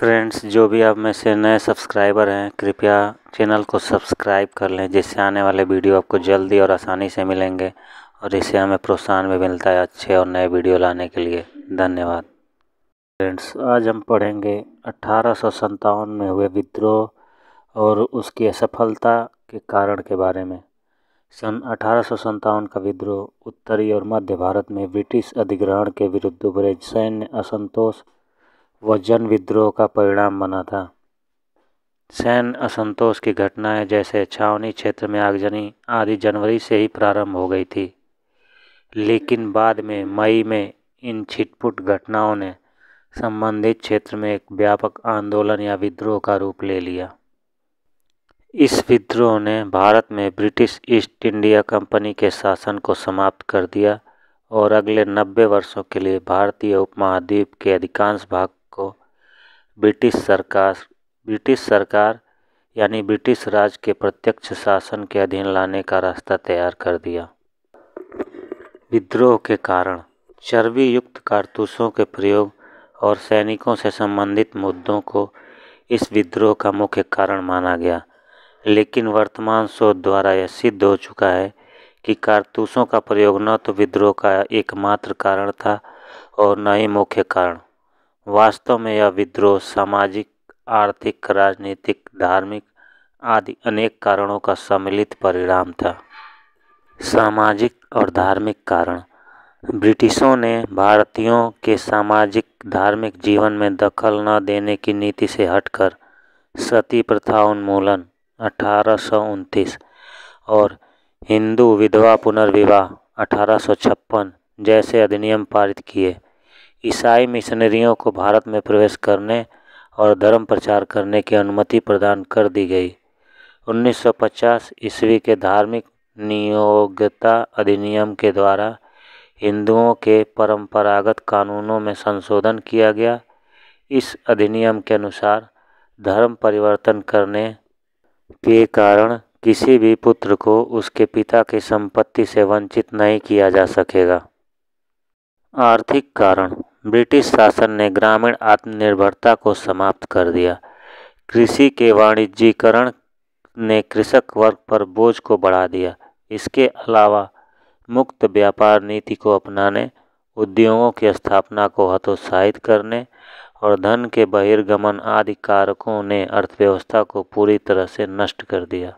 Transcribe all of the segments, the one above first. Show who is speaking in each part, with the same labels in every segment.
Speaker 1: Friends, जो भी आप में से नए सब्सक्राइबर हैं, कृपया चैनल को सब्सक्राइब कर लें, जिससे आने वाले वीडियो आपको जल्दी और आसानी से मिलेंगे और इससे हमें प्रोत्साहन भी मिलता है अच्छे और नए वीडियो लाने के लिए। धन्यवाद। फ्रेंड्स, आज हम पढ़ेंगे 1857 में हुए विद्रोह और उसकी असफलता के कारण के बारे में। सन 1857 का विद्रोह उत्तरी और मध्य भारत में ब्रिटिश अधिग्रहण के विरुद्ध उभरे सैन्य असंतोष व जन विद्रोह का परिणाम बना था। सैन्य असंतोष की घटनाएं जैसे छावनी क्षेत्र में आगजनी आदि जनवरी से ही प्रारंभ हो गई थी, लेकिन बाद में मई में इन छिटपुट घटनाओं ने संबंधित क्षेत्र में एक व्यापक आंदोलन या विद्रोह का रूप ले लिया। इस विद्रोह ने भारत में ब्रिटिश ईस्ट इंडिया कंपनी के शासन को समाप्त कर दिया और अगले 90 वर्षों के लिए भारतीय उपमहाद्वीप के अधिकांश भाग को ब्रिटिश सरकार यानी ब्रिटिश राज के प्रत्यक्ष शासन के अधीन लाने का रास्ता तैयार कर दिया। विद्रोह के कारण चर्बी युक्त कारतूसों के प्रयोग और सैनिकों से संबंधित मुद्दों को इस विद्रोह का मुख्य कारण माना गया, लेकिन वर्तमान शोध द्वारा यह सिद्ध हो चुका है कि कारतूसों का प्रयोग न तो विद्रोह का एकमात्र कारण था और न ही मुख्य कारण। वास्तव में यह विद्रोह सामाजिक, आर्थिक, राजनीतिक, धार्मिक आदि अनेक कारणों का सम्मिलित परिणाम था। सामाजिक और धार्मिक कारण। ब्रिटिशों ने भारतीयों के सामाजिक धार्मिक जीवन में दखल न देने की नीति से हटकर सती प्रथा उन्मूलन 1829 और हिंदू विधवा पुनर्विवाह 1856 जैसे अधिनियम पारित किए। ईसाई मिशनरियों को भारत में प्रवेश करने और धर्म प्रचार करने की अनुमति प्रदान कर दी गई। 1950 ईस्वी के धार्मिक नियोक्ता अधिनियम के द्वारा हिंदुओं के परंपरागत कानूनों में संशोधन किया गया। इस अधिनियम के अनुसार धर्म परिवर्तन करने के कारण किसी भी पुत्र को उसके पिता की संपत्ति से वंचित नहीं किया जा सकेगा। आर्थिक कारण। ब्रिटिश शासन ने ग्रामीण आत्मनिर्भरता को समाप्त कर दिया। कृषि के वाणिज्यीकरण ने कृषक वर्ग पर बोझ को बढ़ा दिया। इसके अलावा मुक्त व्यापार नीति को अपनाने, उद्योगों की स्थापना को हतोत्साहित करने और धन के बहिर्गमन आदि कारकों ने अर्थव्यवस्था को पूरी तरह से नष्ट कर दिया।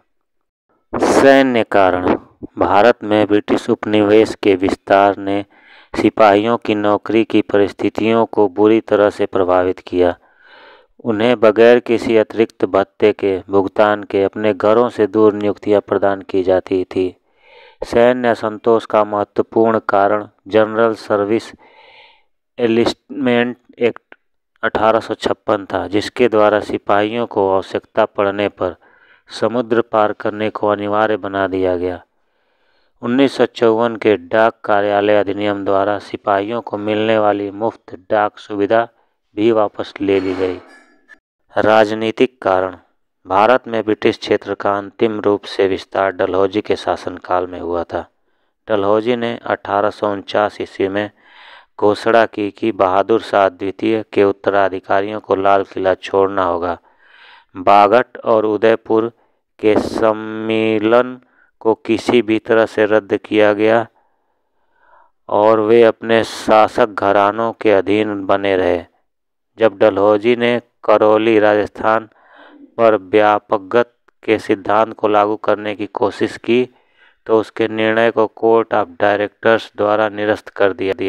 Speaker 1: सैन्य कारण। भारत में ब्रिटिश उपनिवेश के विस्तार ने सिपाहियों की नौकरी की परिस्थितियों को बुरी तरह से प्रभावित किया। उन्हें बगैर किसी अतिरिक्त भत्ते के भुगतान के अपने घरों से दूर नियुक्तियां प्रदान की जाती थी। सैन्य असंतोष का महत्वपूर्ण कारण जनरल सर्विस एलिस्टमेंट एक्ट 1856 था, जिसके द्वारा सिपाहियों को आवश्यकता पड़ने पर समुद्र पार करने को अनिवार्य बना दिया गया। 1954 के डाक कार्यालय अधिनियम द्वारा सिपाहियों को मिलने वाली मुफ्त डाक सुविधा भी वापस ले ली गई। राजनीतिक कारण। भारत में ब्रिटिश क्षेत्र का अंतिम रूप से विस्तार डलहौजी के शासनकाल में हुआ था। डलहौजी ने 1849 ईस्वी में घोषणा की कि बहादुर शाह द्वितीय के उत्तराधिकारियों को लाल किला छोड़ना होगा। बागट और उदयपुर के सम्मेलन को किसी भी तरह से रद्द किया गया और वे अपने शासक घरानों के अधीन बने रहे। जब डलहौजी ने करौली राजस्थान पर व्यापकगत के सिद्धांत को लागू करने की कोशिश की तो उसके निर्णय को कोर्ट ऑफ डायरेक्टर्स द्वारा निरस्त कर दिया।